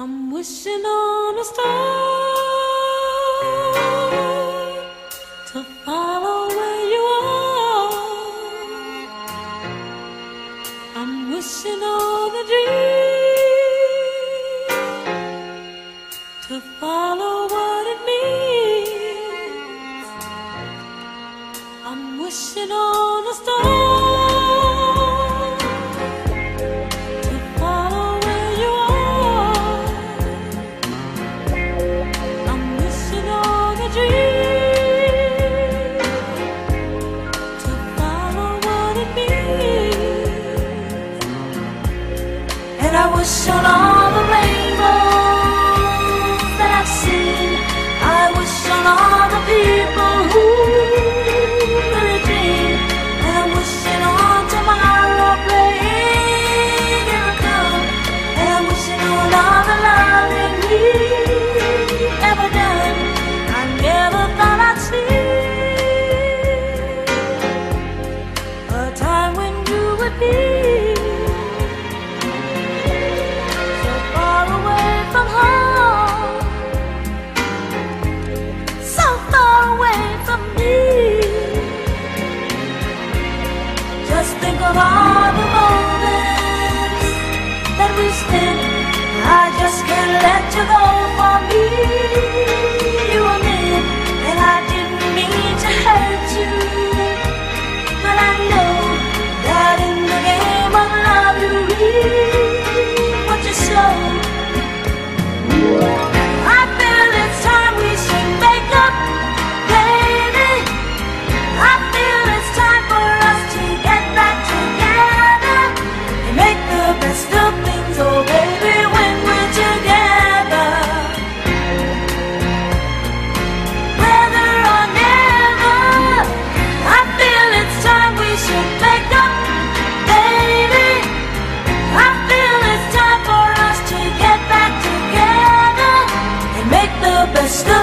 I'm wishing on a star to follow where you are. I'm wishing on a dream to follow what it means. I'm wishing on a star and I wish on all the rainbows that I've seen. I wish on all the people who really dream. And I'm wishing on tomorrow playing in the come. And I'm wishing on all the loving we've ever done. I never thought I'd see a time when you would be think of all the moments that we spent. I just can't let you go for me. You were meant, and I didn't mean to hurt you, but I know that in the game of love you reap what you sow. I feel it's time we should make up, baby. I feel it's time for us to get back together and make the best of things, oh baby, when we're together. Whether or never, I feel it's time we should make up, baby. I feel it's time for us to get back together and make the best of